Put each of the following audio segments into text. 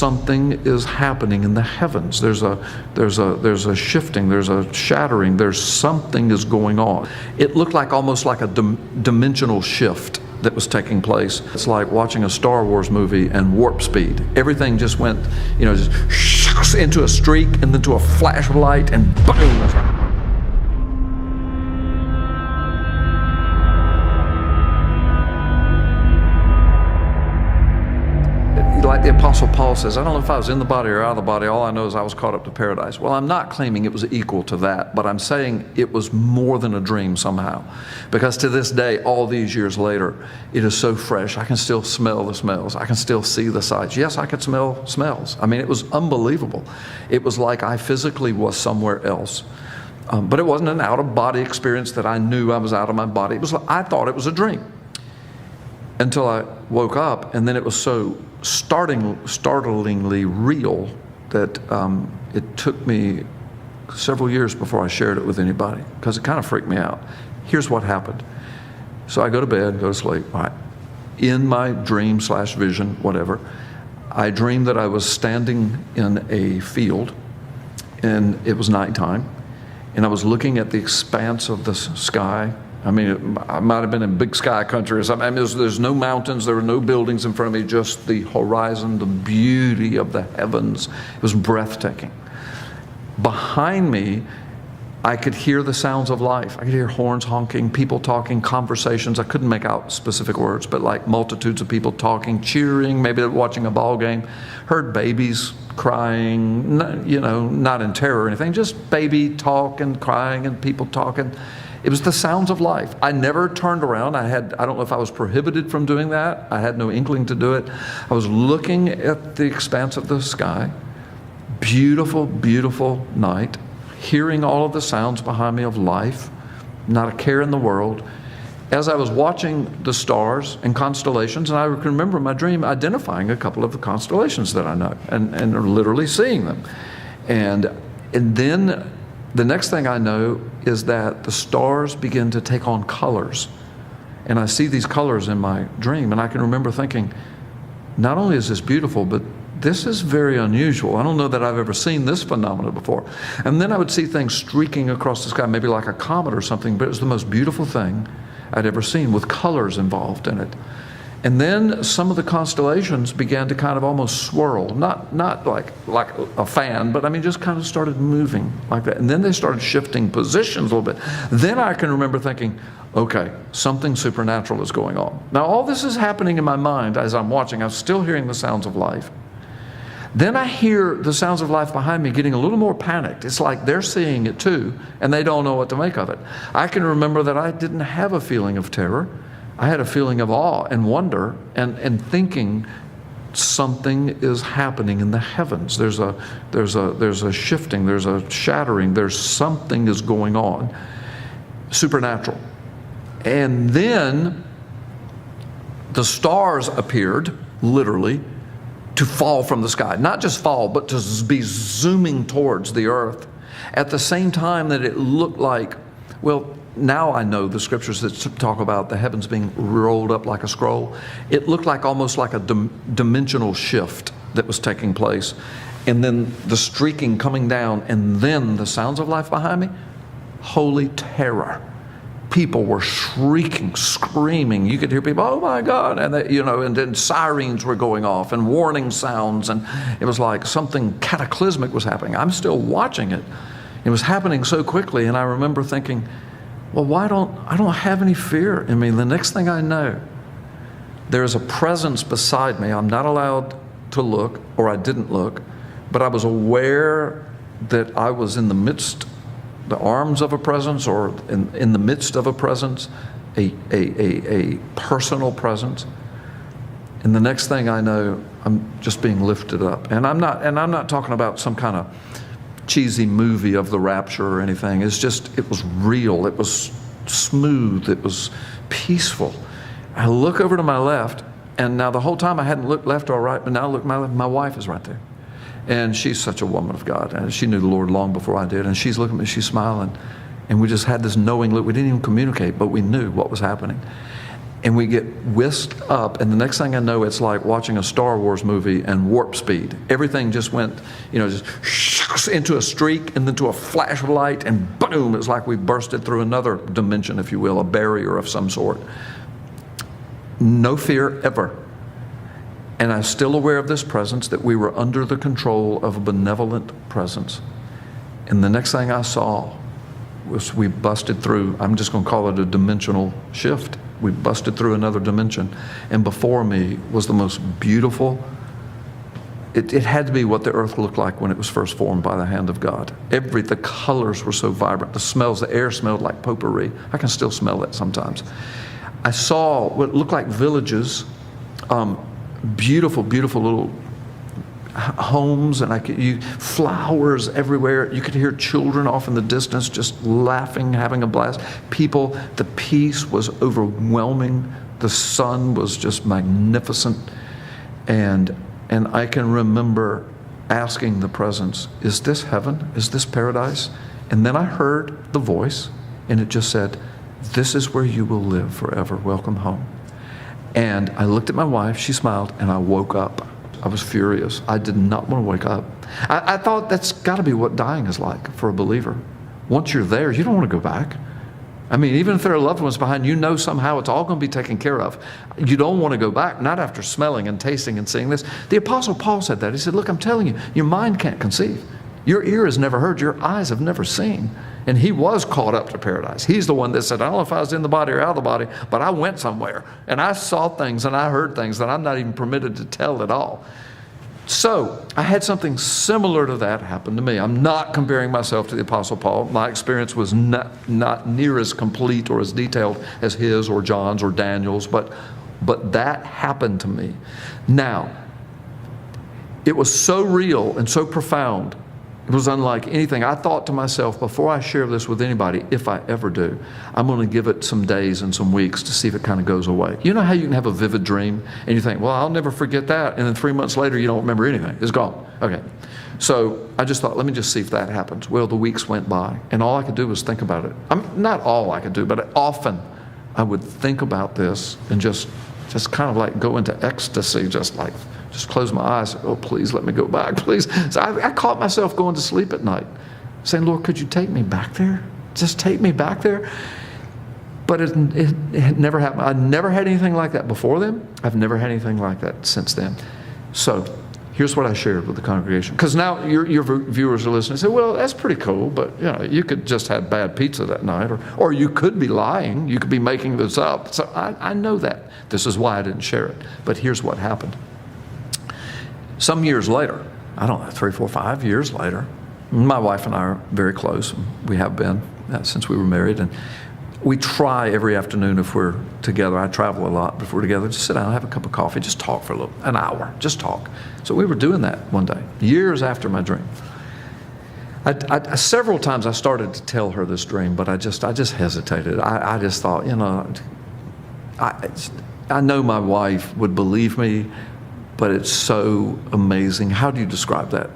something is happening in the heavens. There's a shifting, there's a shattering, there's something is going on. It looked like almost like a dimensional shift that was taking place. It's like watching a Star Wars movie and warp speed. Everything just went, just into a streak and then to a flash of light and boom. Like the Apostle Paul says, I don't know if I was in the body or out of the body. All I know is I was caught up to paradise. Well, I'm not claiming it was equal to that, but I'm saying it was more than a dream somehow. Because to this day, all these years later, it is so fresh. I can still smell the smells. I can still see the sights. Yes, I could smell smells. I mean, it was unbelievable. It was like I physically was somewhere else. But it wasn't an out-of-body experience that I knew I was out of my body. I thought it was a dream until I woke up, and then it was so startlingly real that it took me several years before I shared it with anybody, because it kind of freaked me out. Here's what happened. So I go to bed, go to sleep. All right. In my dream / vision, whatever, I dreamed that I was standing in a field, and it was nighttime, and I was looking at the expanse of the sky. I mean, I might have been in big sky country or something. I mean, there's no mountains, there were no buildings in front of me, just the horizon, the beauty of the heavens. It was breathtaking. Behind me, I could hear the sounds of life. I could hear horns honking, people talking, conversations. I couldn't make out specific words, but like multitudes of people talking, cheering, maybe watching a ball game. Heard babies crying, not in terror or anything, just baby talk and crying and people talking. It was the sounds of life. I never turned around. I don't know if I was prohibited from doing that. I had no inkling to do it. I was looking at the expanse of the sky. Beautiful, beautiful night. Hearing all of the sounds behind me of life. Not a care in the world. As I was watching the stars and constellations, and I can remember in my dream identifying a couple of the constellations that I know and literally seeing them. And then the next thing I know is that the stars begin to take on colors. And I see these colors in my dream, and I can remember thinking, not only is this beautiful, but this is very unusual. I don't know that I've ever seen this phenomenon before. And then I would see things streaking across the sky, maybe like a comet or something, but it was the most beautiful thing I'd ever seen with colors involved in it. And then some of the constellations began to kind of almost swirl, not like a fan, but I mean just kind of started moving like that. And then they started shifting positions a little bit. Then I can remember thinking, okay, something supernatural is going on. Now all this is happening in my mind as I'm watching. I'm still hearing the sounds of life. Then I hear the sounds of life behind me getting a little more panicked. It's like they're seeing it too, and they don't know what to make of it. I can remember that I didn't have a feeling of terror. I had a feeling of awe and wonder and thinking something is happening in the heavens. There's a shifting, there's a shattering, there's something is going on, supernatural. And then the stars appeared, literally, to fall from the sky. Not just fall, but to be zooming towards the earth. At the same time that it looked like, well, now I know the scriptures that talk about the heavens being rolled up like a scroll. It looked like almost like a dimensional shift that was taking place. And then the streaking coming down, and then the sounds of life behind me. Holy terror. People were shrieking, screaming. You could hear people, oh my God, and and then sirens were going off and warning sounds, and it was like something cataclysmic was happening. I'm still watching it. It was happening so quickly, and I remember thinking, well, I don't have any fear in me. The next thing I know, there's a presence beside me. I'm not allowed to look, or I didn't look, but I was aware that I was in the midst, the arms of a presence, or in the midst of a presence, a personal presence. And the next thing I know, I'm just being lifted up. And I'm not talking about some kind of cheesy movie of the Rapture or anything. It's just, it was real. It was smooth. It was peaceful. I look over to my left, and now the whole time I hadn't looked left or right, but now I look to my left, my wife is right there. And she's such a woman of God. And she knew the Lord long before I did. And she's looking at me, she's smiling. And we just had this knowing look. We didn't even communicate, but we knew what was happening. And we get whisked up, and the next thing I know, it's like watching a Star Wars movie and warp speed. Everything just went, just into a streak and then to a flash of light, and boom, it's like we bursted through another dimension, if you will, a barrier of some sort. No fear ever. And I'm still aware of this presence, that we were under the control of a benevolent presence. And the next thing I saw was we busted through, I'm just going to call it a dimensional shift. We busted through another dimension, and before me was the most beautiful. It had to be what the earth looked like when it was first formed by the hand of God. The colors were so vibrant. The smells, the air smelled like potpourri. I can still smell that sometimes. I saw what looked like villages, beautiful, beautiful little homes, and flowers everywhere. You could hear children off in the distance just laughing, having a blast. People, the peace was overwhelming. The sun was just magnificent. And I can remember asking the presence, is this heaven? Is this paradise? And then I heard the voice, and it just said, this is where you will live forever. Welcome home. And I looked at my wife, she smiled, and I woke up. I was furious. I did not want to wake up. I thought that's got to be what dying is like for a believer. Once you're there, you don't want to go back. I mean, even if there are loved ones behind, somehow it's all going to be taken care of. You don't want to go back, not after smelling and tasting and seeing this. The Apostle Paul said that. He said, look, I'm telling you, your mind can't conceive. Your ear has never heard, your eyes have never seen. And he was caught up to paradise. He's the one that said, I don't know if I was in the body or out of the body, but I went somewhere. And I saw things and I heard things that I'm not even permitted to tell at all. So I had something similar to that happen to me. I'm not comparing myself to the Apostle Paul. My experience was not near as complete or as detailed as his or John's or Daniel's, but that happened to me. Now, it was so real and so profound. It was unlike anything. I thought to myself, before I share this with anybody, if I ever do, I'm going to give it some days and some weeks to see if it kind of goes away. You know how you can have a vivid dream and you think, well, I'll never forget that. And then 3 months later, you don't remember anything. It's gone. Okay. So I just thought, let me just see if that happens. Well, the weeks went by and all I could do was think about it. Not all I could do, but often I would think about this and just kind of like go into ecstasy, just close my eyes. Oh, please let me go back, please. So I caught myself going to sleep at night, saying, Lord, could you take me back there? Just take me back there. But it never happened. I never had anything like that before then. I've never had anything like that since then. So here's what I shared with the congregation. Because now your viewers are listening and say, well, that's pretty cool, but you could just have bad pizza that night, or you could be lying. You could be making this up. So I know that. This is why I didn't share it. But here's what happened. Some years later, I don't know, 3, 4, 5 years later, my wife and I are very close. We have been since we were married. And we try every afternoon if we're together. I travel a lot. If we're together, just sit down, have a cup of coffee, just talk for an hour, just talk. So we were doing that one day, years after my dream. Several times I started to tell her this dream, but I just hesitated. I just thought, I know my wife would believe me, but it's so amazing. How do you describe that?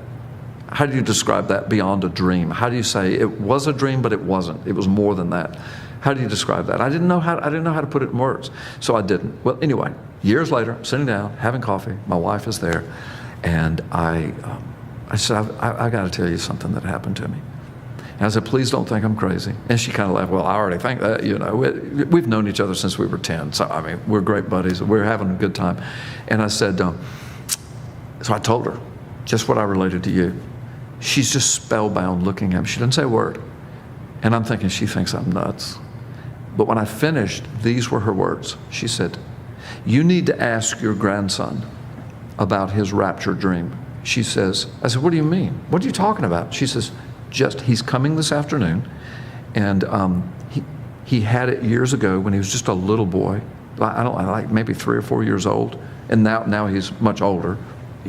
How do you describe that beyond a dream? How do you say it was a dream, but it wasn't? It was more than that. How do you describe that? I didn't know how to put it in words, so I didn't. Well, anyway, years later, sitting down, having coffee, my wife is there, and I said, I got to tell you something that happened to me. And I said, please don't think I'm crazy. And she kind of laughed. Well, I already think that, We've known each other since we were 10. So, I mean, we're great buddies. We're having a good time. And I said, so I told her just what I related to you. She's just spellbound looking at me. She doesn't say a word. And I'm thinking, she thinks I'm nuts. But when I finished, these were her words. She said, you need to ask your grandson about his rapture dream. She says, I said, what do you mean? What are you talking about? She says, he's coming this afternoon, and he had it years ago when he was just a little boy. Like maybe 3 or 4 years old, and now he's much older.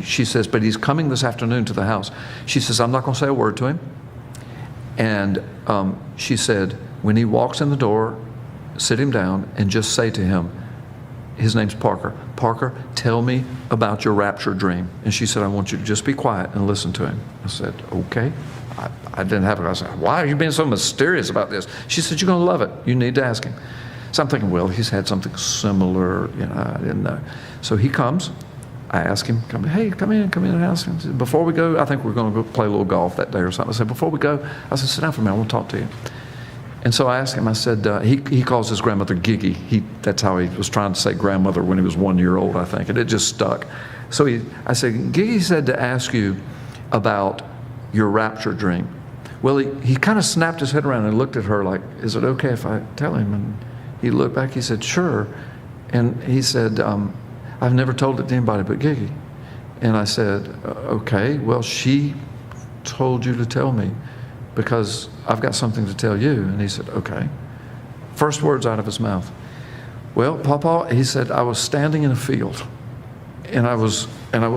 She says, but he's coming this afternoon to the house. She says, I'm not going to say a word to him. And she said, when he walks in the door, sit him down and just say to him, his name's Parker. Parker, tell me about your rapture dream. And she said, I want you to just be quiet and listen to him. I said, okay. I didn't have it. I said, why are you being so mysterious about this? She said, you're going to love it. You need to ask him. So I'm thinking, well, he's had something similar, I didn't know. So he comes. I ask him, hey, come in and ask him. Said, before we go, I think we're going to go play a little golf that day or something. I said, before we go, I said, sit down for a minute, I want to talk to you. And so I asked him, I said, he calls his grandmother Giggy. That's how he was trying to say grandmother when he was 1 year old, I think, and it just stuck. So I said, Giggy said to ask you about your rapture dream. Well, he kind of snapped his head around and looked at her like, is it okay if I tell him? And he looked back, he said, sure. And he said, I've never told it to anybody but Giggy. And I said, okay, well, she told you to tell me because I've got something to tell you. And he said, okay. First words out of his mouth. Well, Papa, he said, I was standing in a field and I was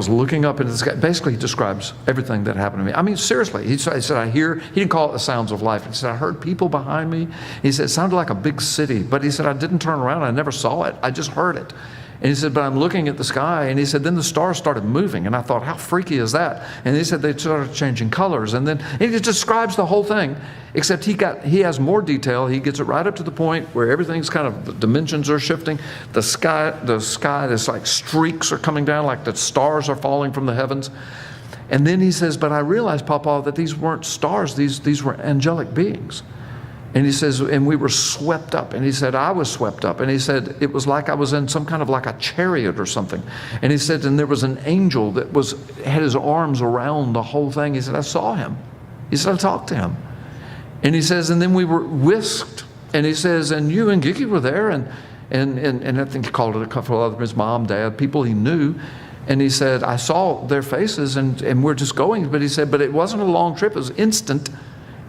looking up into the sky. Basically, he describes everything that happened to me. I mean, seriously, he said, he didn't call it the sounds of life. He said, I heard people behind me. He said, it sounded like a big city, but he said, I didn't turn around. I never saw it. I just heard it. And he said, but I'm looking at the sky. And he said, then the stars started moving. And I thought, how freaky is that? And he said, they started changing colors. And he just describes the whole thing, except he has more detail. He gets it right up to the point where everything's kind of, the dimensions are shifting. The sky, there's like streaks are coming down, like the stars are falling from the heavens. And then he says, but I realized, Papa, that these weren't stars. These were angelic beings. And he says, and we were swept up. And he said, I was swept up. And he said, it was like I was in some kind of like a chariot or something. And he said, and there was an angel that had his arms around the whole thing. He said, I saw him. He said, I talked to him. And he says, and then we were whisked. And he says, and you and Giggy were there. And I think he called it a couple of others, his mom, dad, people he knew. And he said, I saw their faces and we're just going. But he said, but it wasn't a long trip. It was instant.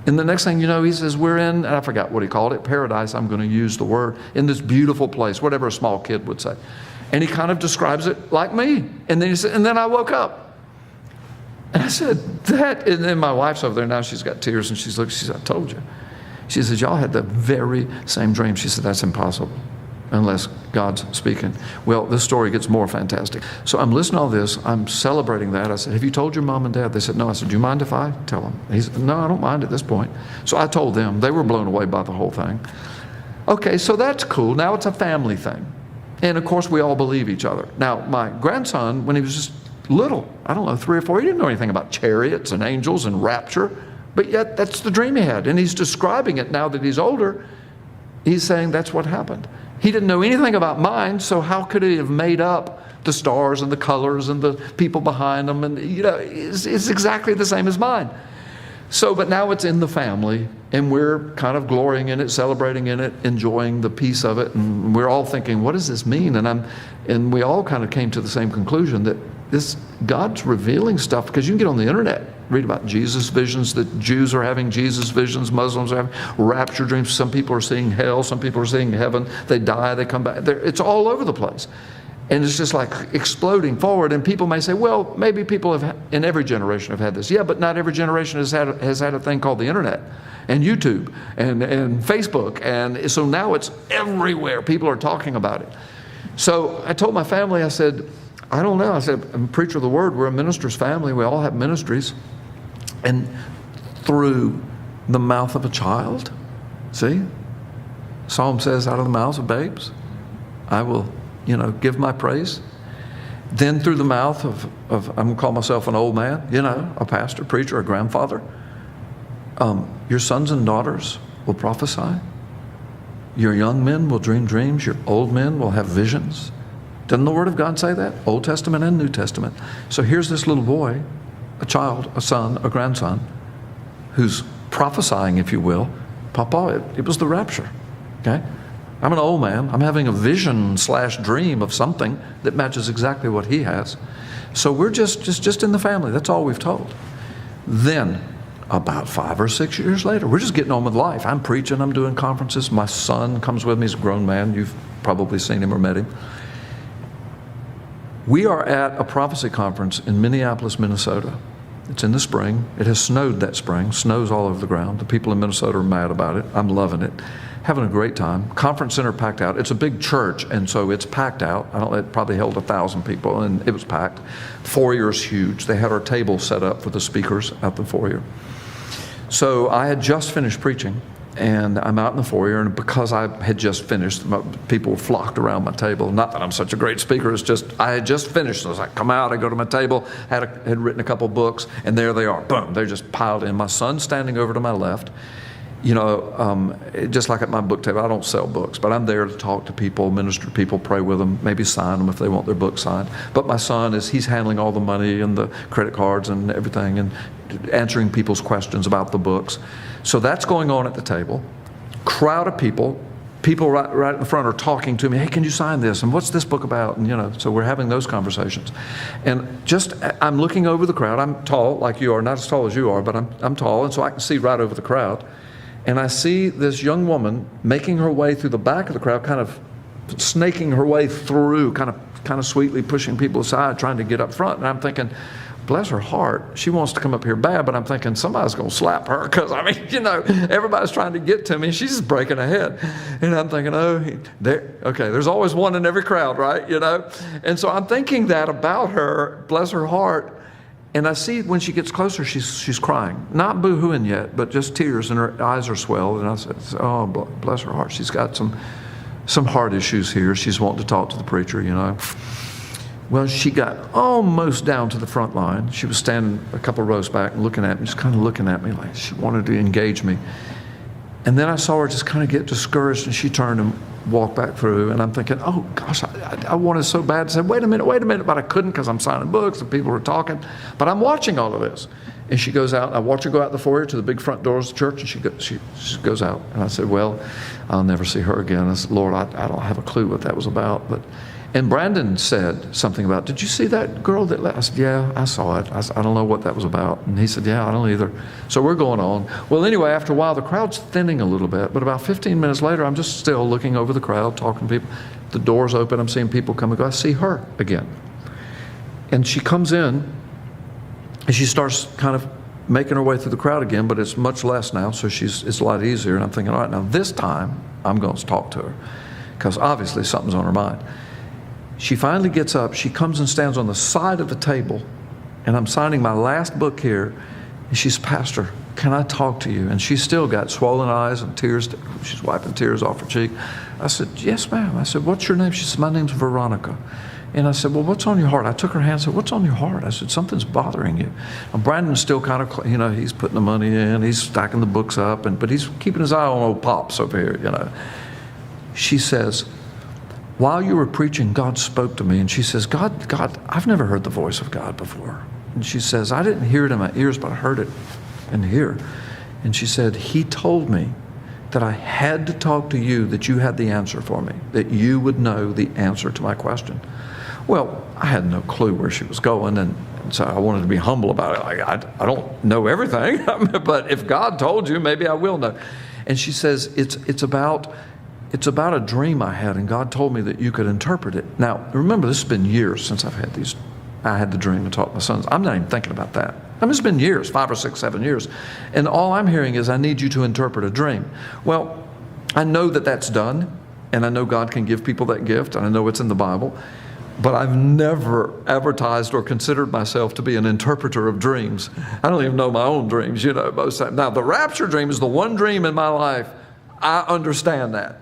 And the next thing you know, he says, we're in, and I forgot what he called it, paradise, I'm going to use the word, in this beautiful place, whatever a small kid would say. And he kind of describes it like me. And then he said, and then I woke up. And I said, and then my wife's over there now, she's got tears, and she said, I told you. She says, y'all had the very same dream. She said, that's impossible unless God's speaking. Well, this story gets more fantastic. So I'm listening to all this. I'm celebrating that. I said, have you told your mom and dad? They said, no. I said, do you mind if I tell them? He said, no, I don't mind at this point. So I told them. They were blown away by the whole thing. Okay, so that's cool. Now it's a family thing. And of course, we all believe each other. Now, my grandson, when he was just little, I don't know, 3 or 4, he didn't know anything about chariots and angels and rapture. But yet, that's the dream he had. And he's describing it now that he's older. He's saying that's what happened. He didn't know anything about mine, so how could he have made up the stars and the colors and the people behind them? And, it's exactly the same as mine. So, but now it's in the family, and we're kind of glorying in it, celebrating in it, enjoying the peace of it. And we're all thinking, what does this mean? And we all kind of came to the same conclusion that God's revealing stuff, because you can get on the internet, read about Jesus visions, that Jews are having Jesus visions, Muslims are having rapture dreams. Some people are seeing hell, some people are seeing heaven. They die, they come back. It's all over the place. And it's just like exploding forward. And people may say, well, maybe people in every generation have had this. Yeah, but not every generation has had a thing called the internet and YouTube and Facebook. And so now it's everywhere. People are talking about it. So I told my family, I said, I don't know. I said, I'm a preacher of the word. We're a minister's family. We all have ministries. And through the mouth of a child, see? Psalm says, out of the mouths of babes, I will, give my praise. Then through the mouth of I'm going to call myself an old man, a pastor, preacher, a grandfather. Your sons and daughters will prophesy. Your young men will dream dreams. Your old men will have visions. Doesn't the Word of God say that? Old Testament and New Testament. So here's this little boy, a child, a son, a grandson, who's prophesying, if you will. Papa, it was the rapture. Okay? I'm an old man. I'm having a vision/dream of something that matches exactly what he has. So we're just in the family. That's all we've told. Then, about 5 or 6 years later, we're just getting on with life. I'm preaching. I'm doing conferences. My son comes with me. He's a grown man. You've probably seen him or met him. We are at a prophecy conference in Minneapolis, Minnesota. It's in the spring. It has snowed that spring. Snows all over the ground. The people in Minnesota are mad about it. I'm loving it. Having a great time. Conference center packed out. It's a big church, and so it's packed out. It probably held 1,000 people, and it was packed. Foyer is huge. They had our table set up for the speakers out the foyer. So I had just finished preaching, And I'm out in the foyer, and because I had just finished, people flocked around my table. Not that I'm such a great speaker, it's just I had just finished. So I come out, I go to my table, had written a couple books, and there they are. Boom, they're just piled in. My son's standing over to my left. You know, just like at my book table, I don't sell books, but I'm there to talk to people, minister to people, pray with them, maybe sign them if they want their book signed. But my son he's handling all the money and the credit cards and everything and answering people's questions about the books. So that's going on at the table. Crowd of people right in the front are talking to me. Hey, can you sign this? And what's this book about? And, you know, so we're having those conversations. And I'm looking over the crowd. I'm tall like you are, not as tall as you are, but I'm tall, and so I can see right over the crowd. And I see this young woman making her way through the back of the crowd, kind of snaking her way through, kind of sweetly pushing people aside, trying to get up front. And I'm thinking, bless her heart, she wants to come up here bad, but I'm thinking somebody's going to slap her because, I mean, you know, everybody's trying to get to me. She's just breaking ahead. And I'm thinking, there's always one in every crowd, right? You know? And so I'm thinking that about her, bless her heart. And I see when she gets closer, she's crying. Not boo-hooing yet, but just tears, and her eyes are swelled. And I said, oh, bless her heart. She's got some heart issues here. She's wanting to talk to the preacher, you know. Well, she got almost down to the front line. She was standing a couple of rows back and looking at me, just kind of looking at me like she wanted to engage me. And then I saw her just kind of get discouraged, and she turned and walked back through. And I'm thinking, oh, gosh, I wanted so bad to say, wait a minute, but I couldn't because I'm signing books and people were talking. But I'm watching all of this. And she goes out. I watch her go out the foyer to the big front doors of the church, and she goes out. And I said, well, I'll never see her again. I said, Lord, I don't have a clue what that was about. And Brandon said something about, did you see that girl that left? I said, yeah, I saw it. I don't know what that was about. And he said, yeah, I don't either. So we're going on. Well, anyway, after a while, the crowd's thinning a little bit. But about 15 minutes later, I'm just still looking over the crowd, talking to people. The door's open. I'm seeing people come and go. I see her again. And she comes in, and she starts kind of making her way through the crowd again, but it's much less now, so it's a lot easier. And I'm thinking, all right, now this time, I'm going to talk to her, because obviously something's on her mind. She finally gets up. She comes and stands on the side of the table, and I'm signing my last book here. And she's, Pastor, can I talk to you? And she's still got swollen eyes and tears. She's wiping tears off her cheek. I said, yes, ma'am. I said, what's your name? She said, my name's Veronica. And I said, well, what's on your heart? I took her hand and said, what's on your heart? I said, something's bothering you. And Brandon's still kind of, you know, he's putting the money in. He's stacking the books up, but he's keeping his eye on old Pops over here, you know. She says, while you were preaching, God spoke to me. And she says, God, I've never heard the voice of God before. And she says, I didn't hear it in my ears, but I heard it in here. And she said, he told me that I had to talk to you, that you had the answer for me, that you would know the answer to my question. Well, I had no clue where she was going, and so I wanted to be humble about it. Like, I don't know everything, but if God told you, maybe I will know. And she says, it's about a dream I had, and God told me that you could interpret it. Now, remember, this has been years since I had the dream and taught my sons. I'm not even thinking about that. I mean, it's been years, 5 or 6, 7 years. And all I'm hearing is, I need you to interpret a dream. Well, I know that that's done, and I know God can give people that gift, and I know it's in the Bible, but I've never advertised or considered myself to be an interpreter of dreams. I don't even know my own dreams, you know, most times. Now, the rapture dream is the one dream in my life. I understand that.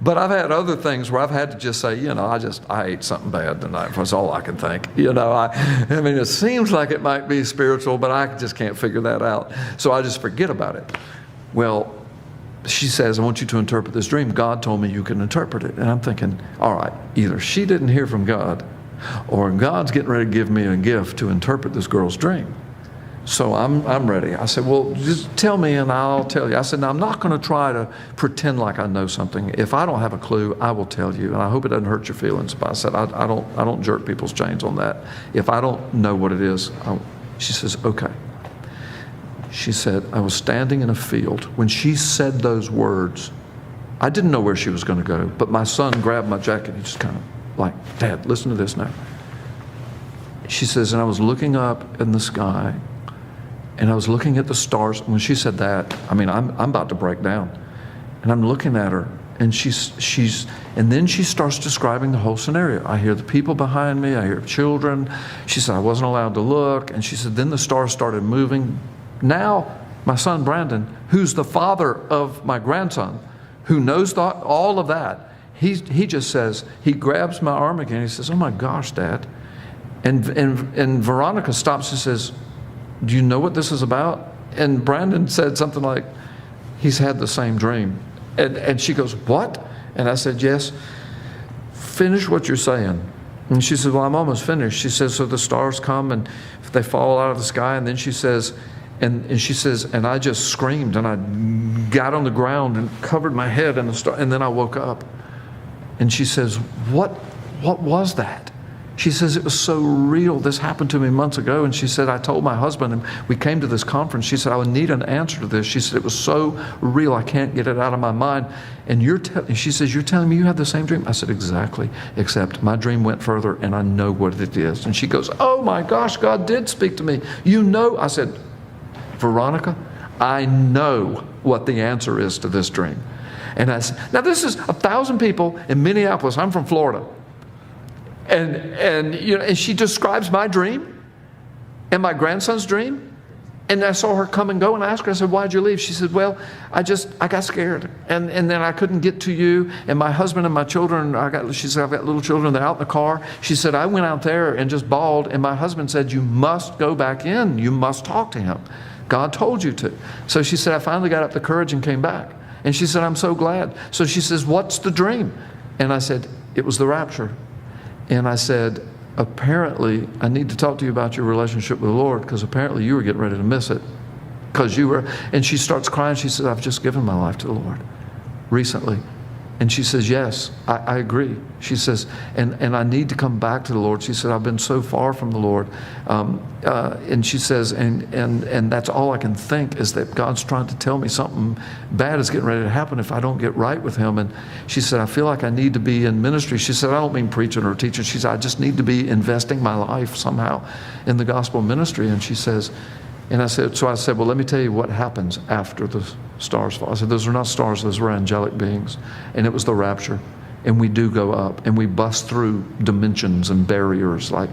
But I've had other things where I've had to just say, you know, I ate something bad tonight. That's all I can think. You know, I mean, it seems like it might be spiritual, but I just can't figure that out. So I just forget about it. Well, she says, I want you to interpret this dream. God told me you can interpret it. And I'm thinking, all right, either she didn't hear from God, or God's getting ready to give me a gift to interpret this girl's dream. So I'm ready. I said, well, just tell me and I'll tell you. I said, now, I'm not going to try to pretend like I know something. If I don't have a clue, I will tell you. And I hope it doesn't hurt your feelings. But I said, I don't jerk people's chains on that. If I don't know what it is, she says, okay. She said, I was standing in a field. When she said those words, I didn't know where she was going to go. But my son grabbed my jacket. He just kind of like, Dad, listen to this now. She says, and I was looking up in the sky, and I was looking at the stars. When she said that, I mean, I'm about to break down. And I'm looking at her, and and then she starts describing the whole scenario. I hear the people behind me. I hear children. She said, I wasn't allowed to look. And she said, then the stars started moving. Now, My son Brandon, who's the father of my grandson, who knows all of that, he just says, he grabs my arm again. He says, "Oh my gosh, Dad." And Veronica stops and says, "Do you know what this is about?" And Brandon said something like, "He's had the same dream." And she goes, "What?" And I said, "Yes. Finish what you're saying." And she said, "Well, I'm almost finished." She says, "So the stars come and they fall out of the sky." And then she says, and she says, "And I just screamed and I got on the ground and covered my head in the star. And then I woke up." And she says, what was that?" She says, "It was so real. This happened to me months ago." And she said, "I told my husband, and we came to this conference." She said, "I would need an answer to this." She said, "It was so real, I can't get it out of my mind." And she says, "You're telling me you had the same dream?" I said, "Exactly, except my dream went further and I know what it is." And she goes, "Oh my gosh, God did speak to me. You know." I said, "Veronica, I know what the answer is to this dream." And I said, now this is 1,000 people in Minneapolis. I'm from Florida. And she describes my dream and my grandson's dream. And I saw her come and go, and I asked her, I said, "Why'd you leave?" She said, "Well, I got scared. And then I couldn't get to you. And my husband and my children, she said, I've got little children, they're out in the car." She said, "I went out there and just bawled. And my husband said, 'You must go back in. You must talk to him. God told you to.'" So she said, "I finally got up the courage and came back." And she said, "I'm so glad." So she says, "What's the dream?" And I said, "It was the rapture." And I said, "Apparently, I need to talk to you about your relationship with the Lord, because apparently you were getting ready to miss it. Because you were," and she starts crying. She says, "I've just given my life to the Lord recently." And she says, "Yes, I agree." She says, and I need to come back to the Lord. She said, "I've been so far from the Lord." And she says, and that's all I can think is that God's trying to tell me something bad is getting ready to happen if I don't get right with Him. And she said, "I feel like I need to be in ministry." She said, "I don't mean preaching or teaching." She said, "I just need to be investing my life somehow in the gospel ministry." And she says, and I said, "Well, let me tell you what happens after the stars fall." I said, "Those are not stars, those were angelic beings." And it was the rapture. And we do go up and we bust through dimensions and barriers, like,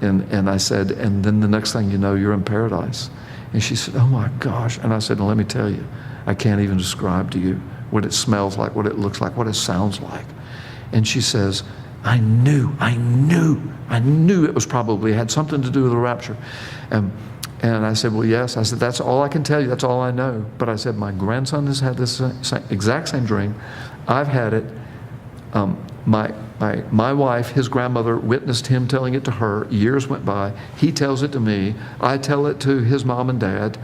and I said, "And then the next thing you know, you're in paradise." And she said, "Oh my gosh." And I said, "And let me tell you, I can't even describe to you what it smells like, what it looks like, what it sounds like." And she says, I knew it was probably had something to do with the rapture. And I said, "Well, yes." I said, "That's all I can tell you. That's all I know." But I said, "My grandson has had this exact same dream. I've had it. My wife, his grandmother, witnessed him telling it to her. Years went by. He tells it to me. I tell it to his mom and dad.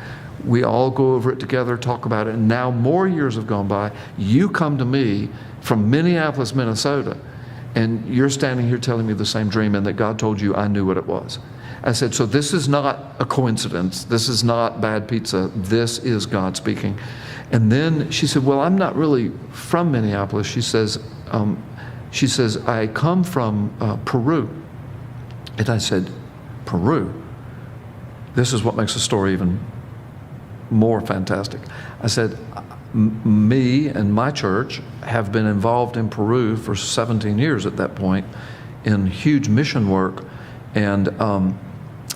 We all go over it together, talk about it. And now more years have gone by. You come to me from Minneapolis, Minnesota, and you're standing here telling me the same dream and that God told you I knew what it was." I said, "So this is not a coincidence. This is not bad pizza. This is God speaking." And then she said, "Well, I'm not really from Minneapolis." She says, "I come from Peru." And I said, "Peru?" This is what makes the story even more fantastic. I said, "Me and my church have been involved in Peru for 17 years at that point in huge mission work. And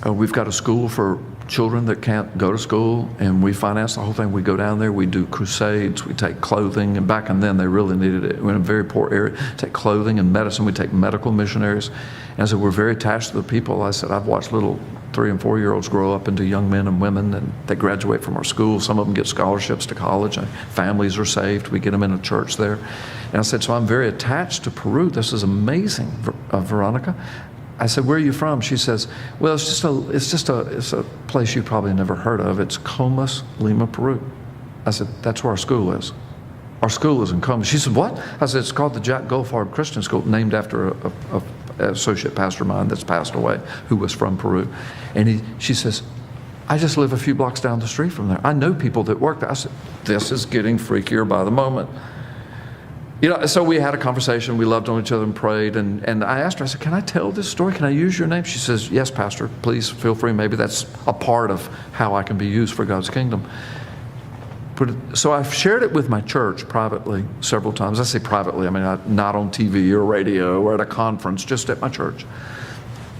we've got a school for children that can't go to school, and we finance the whole thing. We go down there, we do crusades, we take clothing, and back then they really needed it. We're in a very poor area. Take clothing and medicine. We take medical missionaries. And so we're very attached to the people." I said, "I've watched little 3- and 4-year-olds grow up into young men and women, and they graduate from our school. Some of them get scholarships to college. And families are saved. We get them in a church there." And I said, "So I'm very attached to Peru. This is amazing, Veronica." I said, "Where are you from?" She says, "Well, it's a place you probably never heard of. It's Comas, Lima, Peru." I said, "That's where our school is. Our school is in Comas." She said, "What?" I said, "It's called the Jack Goldfarb Christian School, named after a associate pastor of mine that's passed away, who was from Peru." And she says, "I just live a few blocks down the street from there. I know people that work there." I said, "This is getting freakier by the moment." So we had a conversation. We loved on each other and prayed. And I asked her, I said, "Can I tell this story? Can I use your name?" She says, "Yes, Pastor, please feel free. Maybe that's a part of how I can be used for God's kingdom." So I've shared it with my church privately several times. I say privately, I mean, not on TV or radio or at a conference, just at my church.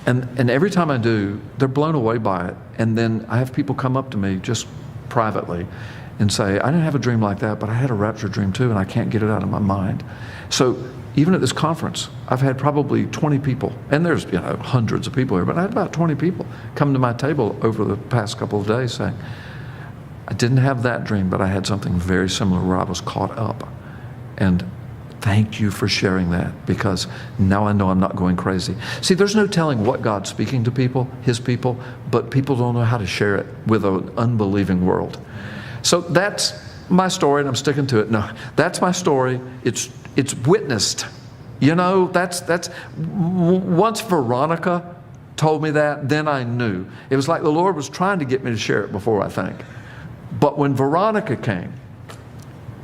And every time I do, they're blown away by it. And then I have people come up to me just privately and say, I didn't have a dream like that, but I had a rapture dream too, and I can't get it out of my mind. So even at this conference, I've had probably 20 people, and there's hundreds of people here, but I had about 20 people come to my table over the past couple of days saying, I didn't have that dream, but I had something very similar where I was caught up. And thank you for sharing that, because now I know I'm not going crazy. See, there's no telling what God's speaking to people, his people, but people don't know how to share it with an unbelieving world. So that's my story, and I'm sticking to it. No, that's my story. It's witnessed. That's once Veronica told me that, then I knew. It was like the Lord was trying to get me to share it before, I think. But when Veronica came,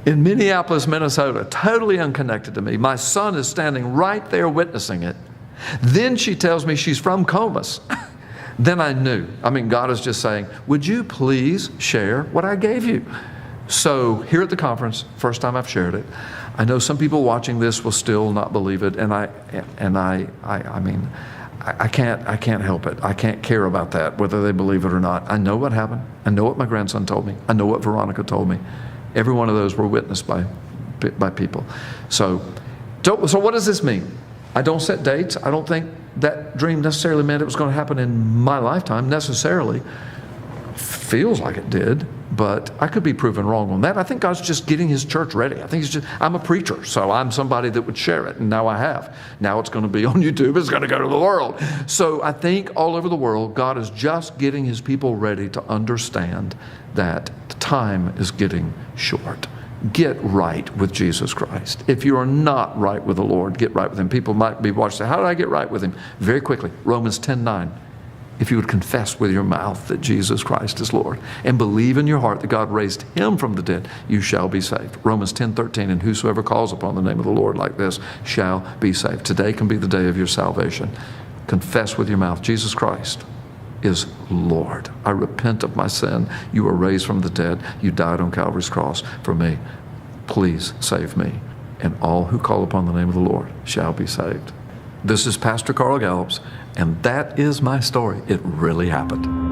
in Minneapolis, Minnesota, totally unconnected to me, my son is standing right there witnessing it. Then she tells me she's from Comus. Then I knew. God is just saying, would you please share what I gave you? So here at the conference, first time I've shared it. I know some people watching this will still not believe it, and I can't help it. I can't care about that, whether they believe it or not. I know what happened. I know what my grandson told me. I know what Veronica told me. Every one of those were witnessed by people. So what does this mean? I don't set dates. I don't think that dream necessarily meant it was going to happen in my lifetime necessarily. Feels like it did, but I could be proven wrong on that. I think God's just getting his church ready. I think I'm a preacher, so I'm somebody that would share it, and now I have. Now it's going to be on YouTube. It's going to go to the world. So I think all over the world, God is just getting his people ready to understand that the time is getting short. Get right with Jesus Christ. If you are not right with the Lord, get right with him. People might be watching, say, how did I get right with him? Very quickly, Romans 10:9. If you would confess with your mouth that Jesus Christ is Lord and believe in your heart that God raised him from the dead, you shall be saved. Romans 10:13, and whosoever calls upon the name of the Lord like this shall be saved. Today can be the day of your salvation. Confess with your mouth, Jesus Christ is Lord. I repent of my sin. You were raised from the dead. You died on Calvary's cross for me. Please save me. And all who call upon the name of the Lord shall be saved. This is Pastor Carl Gallups, and that is my story. It really happened.